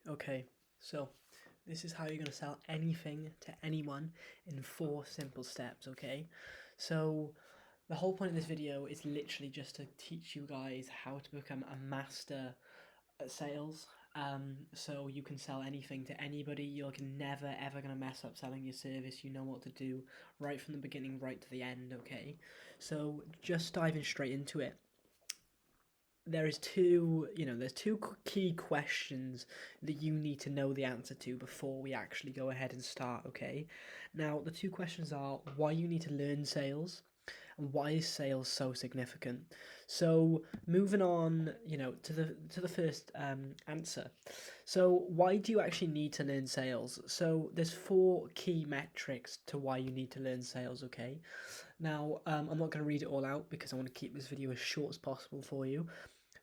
Okay, so this is how you're going to sell anything to anyone in 4 simple steps, okay? So the whole point of this video is literally just to teach you guys how to become a master at sales. So you can sell anything to anybody. You're never ever gonna mess up selling your service. You know what to do right from the beginning, right to the end. Okay, so just diving straight into it. There's two key questions that you need to know the answer to before we actually go ahead and start. Okay, now the two questions are why you need to learn sales and why is sales so significant. So moving on, to the first answer. So why do you actually need to learn sales? So there's 4 key metrics to why you need to learn sales. Okay, now I'm not going to read it all out because I want to keep this video as short as possible for you.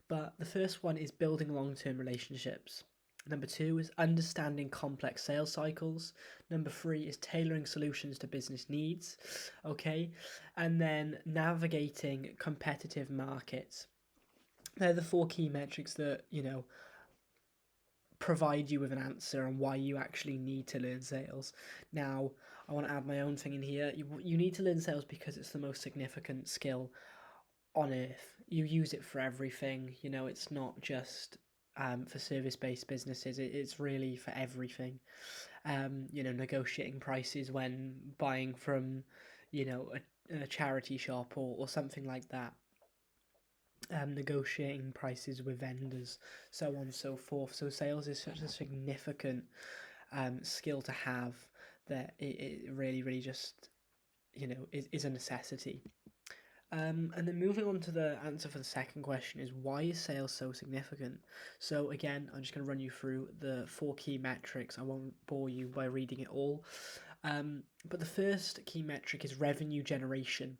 But the first one is building long-term relationships. Number 2 is understanding complex sales cycles. Number 3 is tailoring solutions to business needs. Okay, and then navigating competitive markets. They're the 4 key metrics that provide you with an answer on why you actually need to learn sales. Now, I want to add my own thing in here. You need to learn sales because it's the most significant skill on earth. You use it for everything. It's not just for service-based businesses. It's really for everything. Negotiating prices when buying from, a charity shop or something like that. Negotiating prices with vendors, so on and so forth. So sales is such a significant skill to have that it really, really just, is a necessity. And then moving on to the answer for the second question is why is sales so significant? So again, I'm just going to run you through the 4 key metrics. I won't bore you by reading it all. But the first key metric is revenue generation.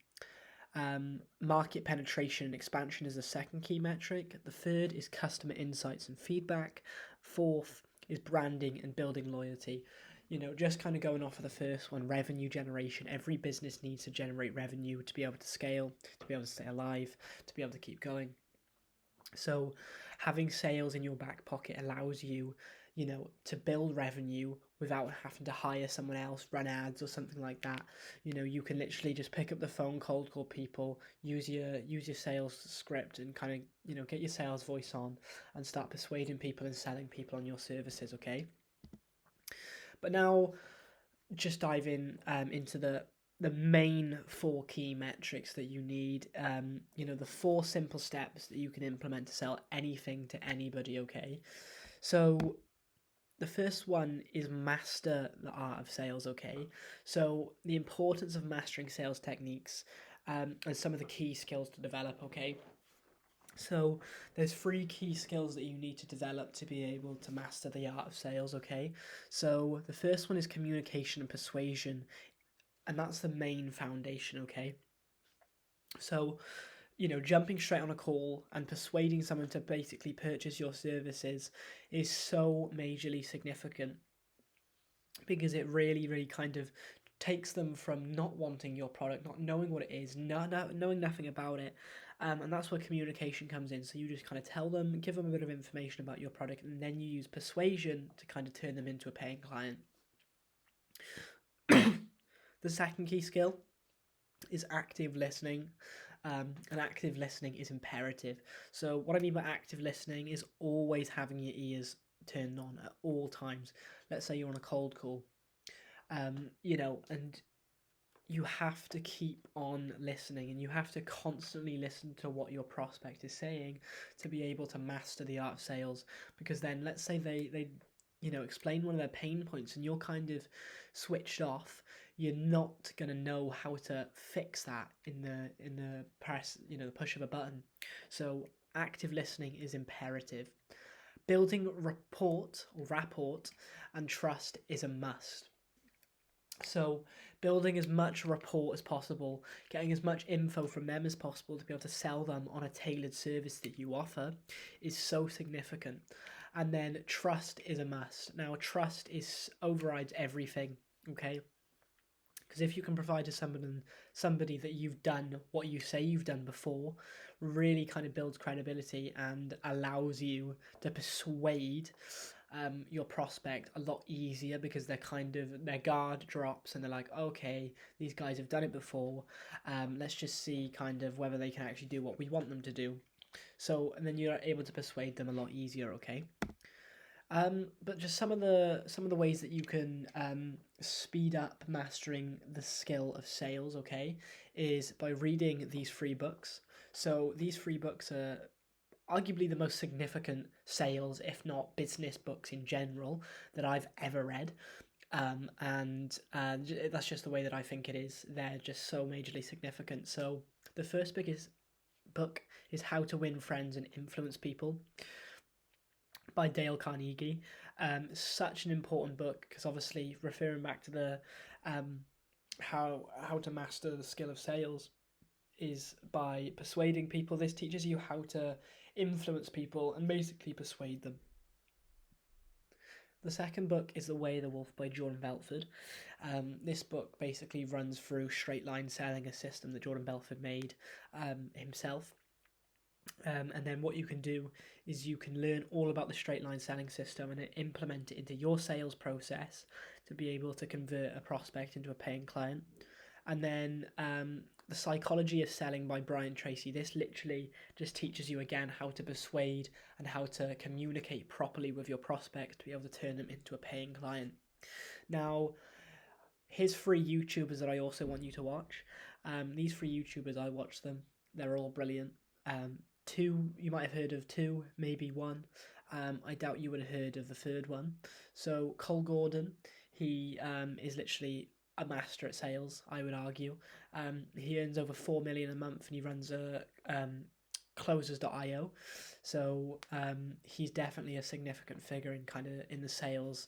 Market penetration and expansion is the second key metric. The third is customer insights and feedback. Fourth is branding and building loyalty. Just kind of going off of the first one, revenue generation. Every business needs to generate revenue to be able to scale, to be able to stay alive, to be able to keep going. So having sales in your back pocket allows you, to build revenue without having to hire someone else, run ads or something like that. You can literally just pick up the phone, cold call people, use your sales script and kind of, get your sales voice on and start persuading people and selling people on your services, okay? But now just dive into the main 4 key metrics that you need. The 4 simple steps that you can implement to sell anything to anybody. Okay, so the first one is master the art of sales. Okay, so the importance of mastering sales techniques and some of the key skills to develop. Okay. So there's 3 key skills that you need to develop to be able to master the art of sales, okay? So the first one is communication and persuasion, and that's the main foundation, okay? So, jumping straight on a call and persuading someone to basically purchase your services is so majorly significant because it really, really kind of takes them from not wanting your product, not knowing what it is, knowing nothing about it. And that's where communication comes in. So you just kind of tell them, give them a bit of information about your product, and then you use persuasion to kind of turn them into a paying client. The second key skill is active listening. And active listening is imperative. So what I mean by active listening is always having your ears turned on at all times. Let's say you're on a cold call, and you have to keep on listening and you have to constantly listen to what your prospect is saying to be able to master the art of sales. Because then let's say they explain one of their pain points and you're kind of switched off, you're not going to know how to fix that in the press, the push of a button. So active listening is imperative. Building rapport and trust is a must. So building as much rapport as possible, getting as much info from them as possible to be able to sell them on a tailored service that you offer is so significant. And then trust is a must. Now trust is overrides everything, okay? Because if you can provide to somebody that you've done what you say you've done before, really kind of builds credibility and allows you to persuade your prospect a lot easier, because their guard drops and they're like, okay, these guys have done it before. Let's just see kind of whether they can actually do what we want them to do. So, and then you're able to persuade them a lot easier. Okay. But just some of the ways that you can speed up mastering the skill of sales, okay, is by reading these free books. So these free books are arguably the most significant sales, if not business books in general, that I've ever read. And that's just the way that I think it is. They're just so majorly significant. So the first book is How to Win Friends and Influence People by Dale Carnegie. Such an important book, because obviously referring back to the how to master the skill of sales is by persuading people. This teaches you how to influence people and basically persuade them. The second book is The Way of the Wolf by Jordan Belfort. This book basically runs through straight line selling, a system that Jordan Belfort made himself. And then what you can do is you can learn all about the straight line selling system and implement it into your sales process to be able to convert a prospect into a paying client. And then The Psychology of Selling by Brian Tracy. This literally just teaches you again how to persuade and how to communicate properly with your prospects to be able to turn them into a paying client. Now, here's 3 YouTubers that I also want you to watch. These 3 YouTubers, I watch them. They're all brilliant. 2, you might have heard of 2, maybe 1. I doubt you would have heard of the third one. So Cole Gordon, he is literally a master at sales, I would argue. He earns over 4 million a month, and he runs a closers.io. So he's definitely a significant figure in kind of in the sales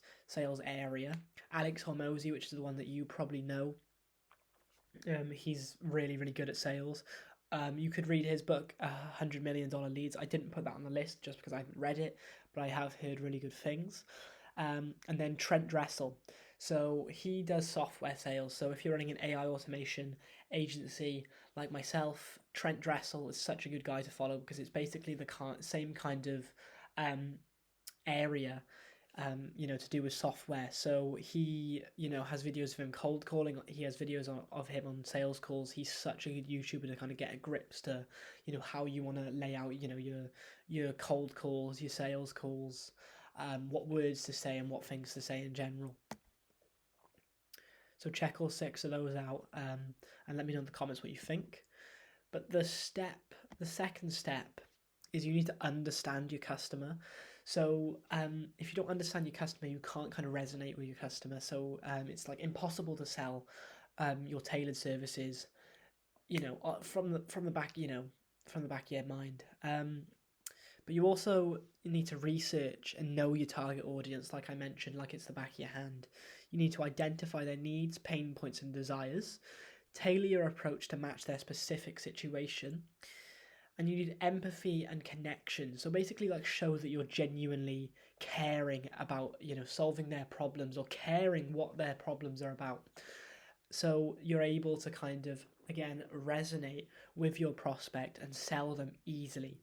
area. Alex Hormozy, which is the one that you probably know. He's really, really good at sales. You could read his book, $100 Million Leads. I didn't put that on the list just because I haven't read it, but I have heard really good things. And then Trent Dressel. So he does software sales. So if you're running an AI automation agency like myself, Trent Dressel is such a good guy to follow, because it's basically the same kind of area, to do with software. So he, has videos of him cold calling. He has videos of him on sales calls. He's such a good YouTuber to kind of get grips to, how you want to lay out, your cold calls, your sales calls, what words to say and what things to say in general. So check all 6 of those out, and let me know in the comments what you think. But the second step is you need to understand your customer. So if you don't understand your customer, you can't kind of resonate with your customer. So it's like impossible to sell your tailored services, from the back, from the back of your mind. But you also need to research and know your target audience, like I mentioned, like it's the back of your hand. You need to identify their needs, pain points, and desires, tailor your approach to match their specific situation, and you need empathy and connection. So basically, like, show that you're genuinely caring about, solving their problems, or caring what their problems are about. So you're able to kind of, again, resonate with your prospect and sell them easily.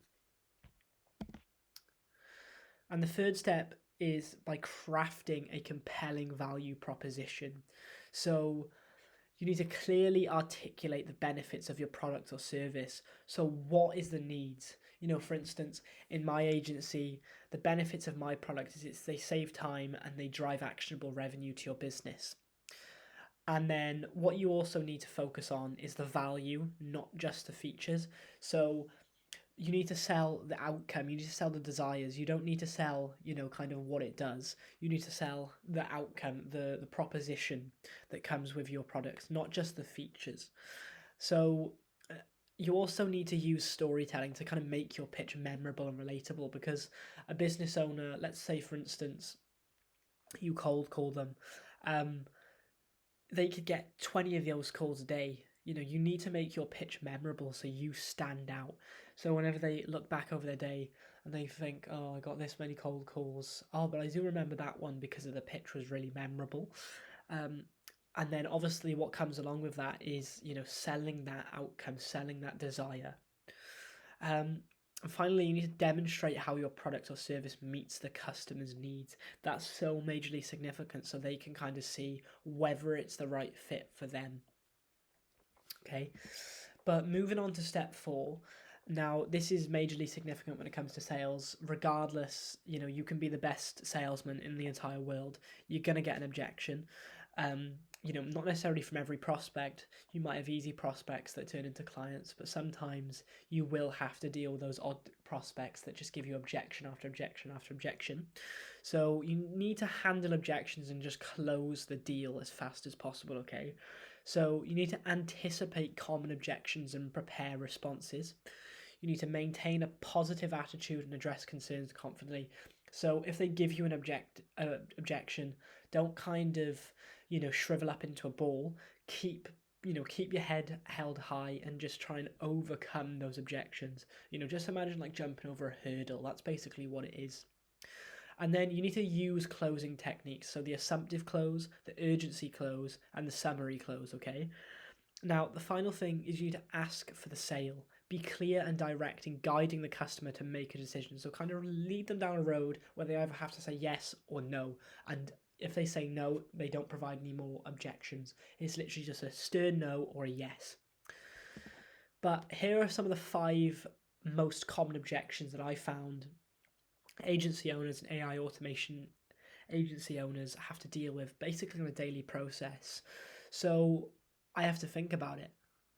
And the third step is by crafting a compelling value proposition. So you need to clearly articulate the benefits of your product or service. So what is the needs? For instance, in my agency, the benefits of my product is they save time and they drive actionable revenue to your business. And then what you also need to focus on is the value, not just the features. So you need to sell the outcome, you need to sell the desires. You don't need to sell, kind of what it does. You need to sell the outcome, the proposition that comes with your products, not just the features. So you also need to use storytelling to kind of make your pitch memorable and relatable, because a business owner, let's say for instance, you cold call them, they could get 20 of those calls a day. You need to make your pitch memorable so you stand out. So whenever they look back over their day and they think, oh, I got this many cold calls. Oh, but I do remember that one because of the pitch was really memorable. And then obviously what comes along with that is, selling that outcome, selling that desire. And finally, you need to demonstrate how your product or service meets the customer's needs. That's so majorly significant, so they can kind of see whether it's the right fit for them. Okay, but moving on to step 4. Now, this is majorly significant when it comes to sales. Regardless, you can be the best salesman in the entire world. You're going to get an objection. Not necessarily from every prospect. You might have easy prospects that turn into clients, but sometimes you will have to deal with those odd prospects that just give you objection after objection after objection. So you need to handle objections and just close the deal as fast as possible, okay? So you need to anticipate common objections and prepare responses. You need to maintain a positive attitude and address concerns confidently. So if they give you an objection, don't kind of, shrivel up into a ball. Keep your head held high and just try and overcome those objections. Just imagine like jumping over a hurdle. That's basically what it is. And then you need to use closing techniques. So the assumptive close, the urgency close, and the summary close, okay? Now, the final thing is you need to ask for the sale. Be clear and direct in guiding the customer to make a decision. So kind of lead them down a road where they either have to say yes or no. And if they say no, they don't provide any more objections. It's literally just a stern no or a yes. But here are some of the 5 most common objections that I found agency owners and AI automation agency owners have to deal with basically on a daily process. So I have to think about it.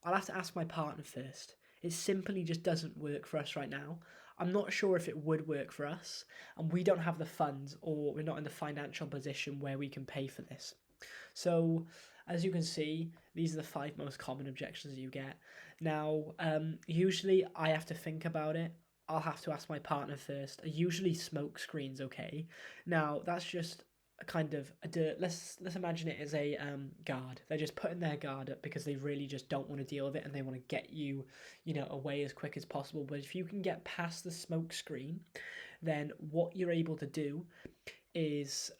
I'll have to ask my partner first. It simply just doesn't work for us right now. I'm not sure if it would work for us, and we don't have the funds or we're not in the financial position where we can pay for this. So as you can see, these are the 5 most common objections that you get. Now, usually I have to think about it. I'll have to ask my partner first. Usually smoke screens, okay? Now, that's just a kind of let's imagine it as a guard. They're just putting their guard up because they really just don't want to deal with it and they want to get you, away as quick as possible. But if you can get past the smoke screen, then what you're able to do is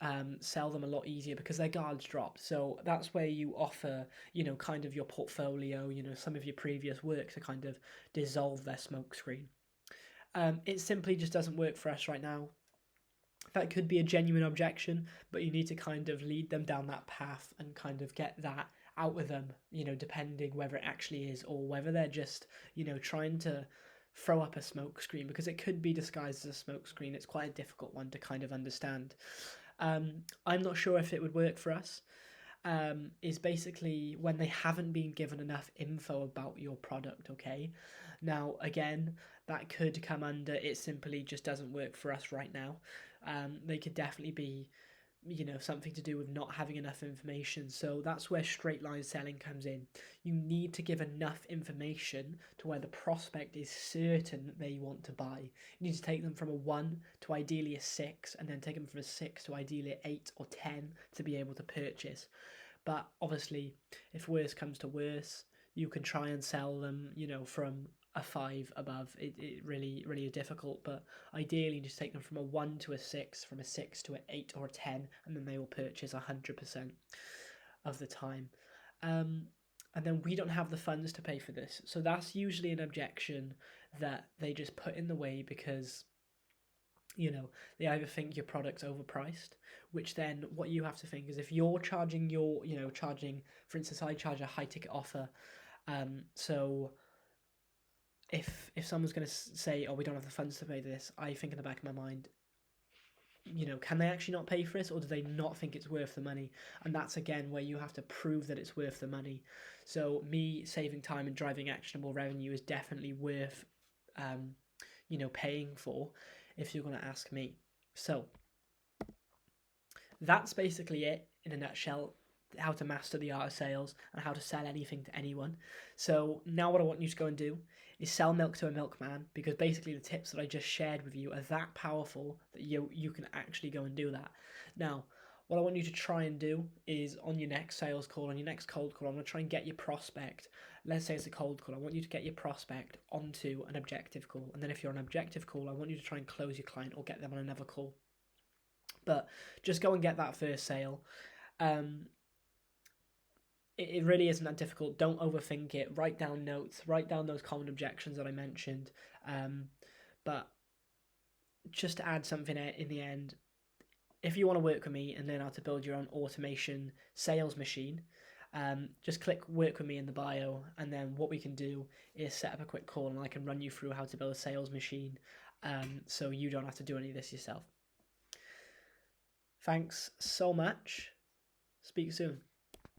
sell them a lot easier because their guards dropped. So that's where you offer, kind of your portfolio, some of your previous work to kind of dissolve their smoke screen. It simply just doesn't work for us right now. That could be a genuine objection, but you need to kind of lead them down that path and kind of get that out with them, depending whether it actually is or whether they're just, trying to throw up a smoke screen, because it could be disguised as a smoke screen. It's quite a difficult one to kind of understand. I'm not sure if it would work for us. Is basically when they haven't been given enough info about your product, okay? Now, again, that could come under it simply just doesn't work for us right now. They could definitely be, something to do with not having enough information. So that's where straight line selling comes in. You need to give enough information to where the prospect is certain that they want to buy. You need to take them from a 1 to ideally a 6, and then take them from a 6 to ideally 8 or 10 to be able to purchase. But obviously, if worse comes to worse, you can try and sell them, from a 5 above. It really, really is difficult, but ideally just take them from a 1 to a 6, from a 6 to an 8 or a 10, and then they will purchase 100% of the time. And then we don't have the funds to pay for this. So that's usually an objection that they just put in the way because, they either think your product's overpriced, which then what you have to think is if you're charging for instance, I charge a high ticket offer. So if someone's going to say, oh, we don't have the funds to pay this, I think in the back of my mind, can they actually not pay for it, or do they not think it's worth the money? And that's again where you have to prove that it's worth the money. So me saving time and driving actionable revenue is definitely worth paying for if you're going to ask me. So that's basically it in a nutshell, how to master the art of sales and how to sell anything to anyone. So now what I want you to go and do is sell milk to a milkman, because basically the tips that I just shared with you are that powerful that you can actually go and do that. Now, what I want you to try and do is on your next sales call, on your next cold call, I'm going to try and get your prospect. Let's say it's a cold call. I want you to get your prospect onto an objective call. And then if you're on an objective call, I want you to try and close your client or get them on another call. But just go and get that first sale. It really isn't that difficult. Don't overthink it. Write down notes. Write down those common objections that I mentioned. But just to add something in the end, if you want to work with me and learn how to build your own automation sales machine, just click work with me in the bio, and then what we can do is set up a quick call and I can run you through how to build a sales machine, so you don't have to do any of this yourself. Thanks so much. Speak soon.